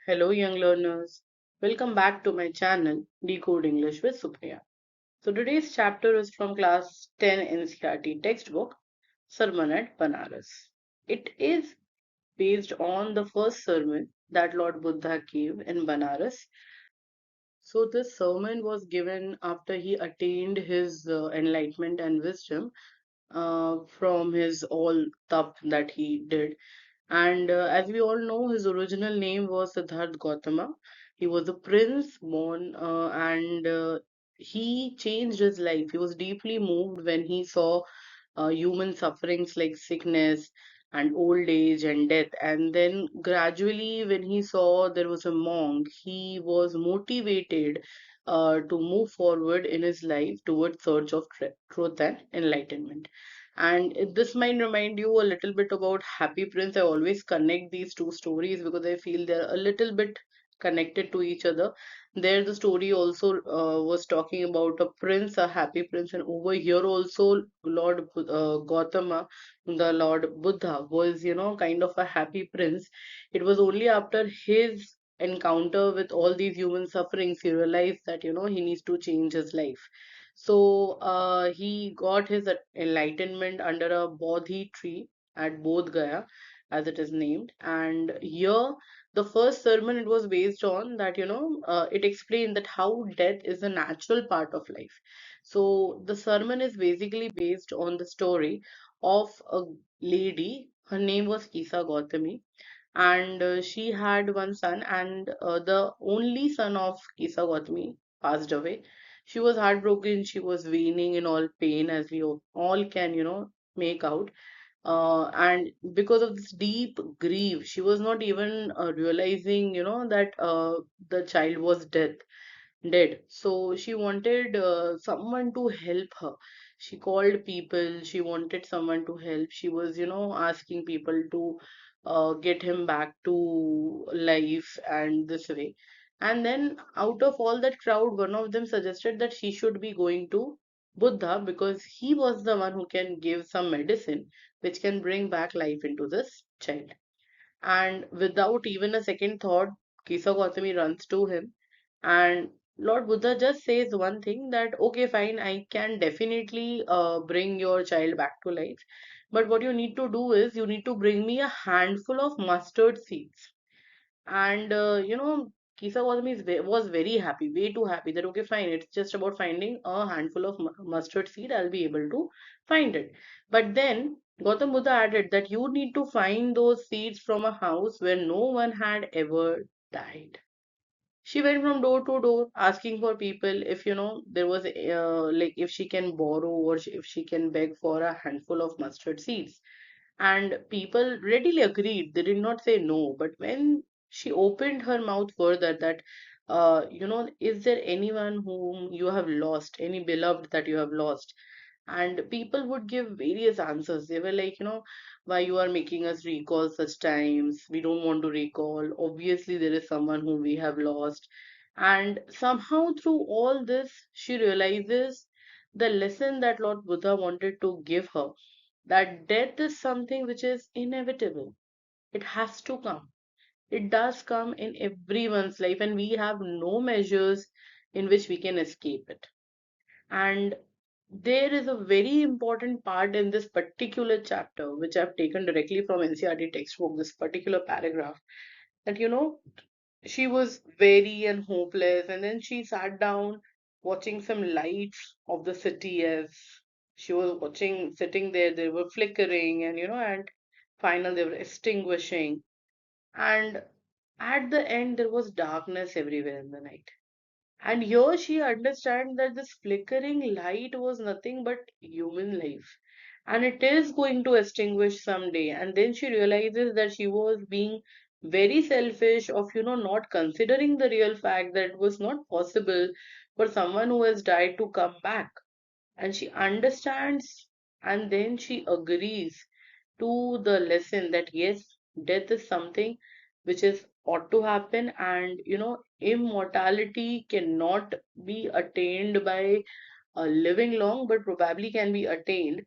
Hello, young learners. Welcome back to my channel, Decode English with Supriya. So, today's chapter is from class 10 NCRT textbook, Sermon at Benares. It is based on the first sermon that Lord Buddha gave in Benares. So, this sermon was given after he attained his enlightenment and wisdom from his all tap that he did. And as we all know, his original name was Siddharth Gautama. He was a prince born and he changed his life. He was deeply moved when he saw human sufferings like sickness and old age and death. And then gradually, when he saw there was a monk, he was motivated to move forward in his life towards search of truth and enlightenment. And this might remind you a little bit about Happy Prince. I always connect these two stories because I feel they're a little bit connected to each other. There, the story also was talking about a prince, a happy prince, and over here also, Gautama, the Lord Buddha, was kind of a happy prince. It was only after his encounter with all these human sufferings he realized that he needs to change his life. So he got his enlightenment under a Bodhi tree at Bodh Gaya, as it is named. And here, the first sermon it was based on that, it explained that how death is a natural part of life. So the sermon is basically based on the story of a lady. Her name was Kisa Gotami, and she had one son, and the only son of Kisa Gautami passed away. She was heartbroken, she was weaning in all pain, as we all can make out. And because of this deep grief, she was not even realizing that the child was dead. So she wanted someone to help her. She called people, she wanted someone to help. She was asking people to get him back to life and this way. And then out of all that crowd, one of them suggested that she should be going to Buddha because he was the one who can give some medicine which can bring back life into this child. And without even a second thought, Kisa Gautami runs to him, and Lord Buddha just says one thing, that okay, fine, I can definitely bring your child back to life, but what you need to do is you need to bring me a handful of mustard seeds. And Kisa was very happy, way too happy, that okay, fine, it's just about finding a handful of mustard seed, I'll be able to find it. But then Gautam Buddha added that you need to find those seeds from a house where no one had ever died. She went from door to door asking for people if there was like if she can borrow or if she can beg for a handful of mustard seeds. And people readily agreed. They did not say no. But when she opened her mouth further, that, is there anyone whom you have lost, any beloved that you have lost? And people would give various answers. They were like, why you are making us recall such times? We don't want to recall. Obviously, there is someone whom we have lost. And somehow, through all this, she realizes the lesson that Lord Buddha wanted to give her, that death is something which is inevitable. It has to come. It does come in everyone's life, and we have no measures in which we can escape it. And there is a very important part in this particular chapter, which I've taken directly from NCRT textbook, this particular paragraph, that she was weary and hopeless, and then she sat down watching some lights of the city. As she was watching, sitting there, they were flickering, and and final they were extinguishing. And at the end, there was darkness everywhere in the night. And here she understands that this flickering light was nothing but human life. And it is going to extinguish someday. And then she realizes that she was being very selfish of, not considering the real fact that it was not possible for someone who has died to come back. And she understands, and then she agrees to the lesson that yes, death is something which is ought to happen, and immortality cannot be attained by living long, but probably can be attained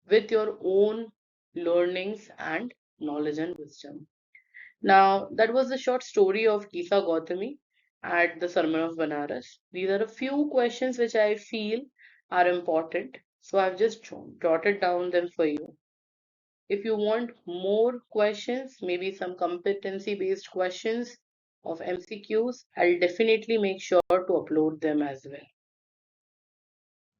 with your own learnings and knowledge and wisdom. Now, that was the short story of Kisa Gotami at the Sermon of Benares. These are a few questions which I feel are important. So I've just jotted down them for you. If you want more questions, maybe some competency based questions of MCQs, I'll definitely make sure to upload them as well.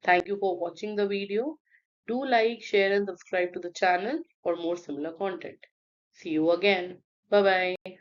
Thank you for watching the video. Do like, share, and subscribe to the channel for more similar content. See you again. Bye bye.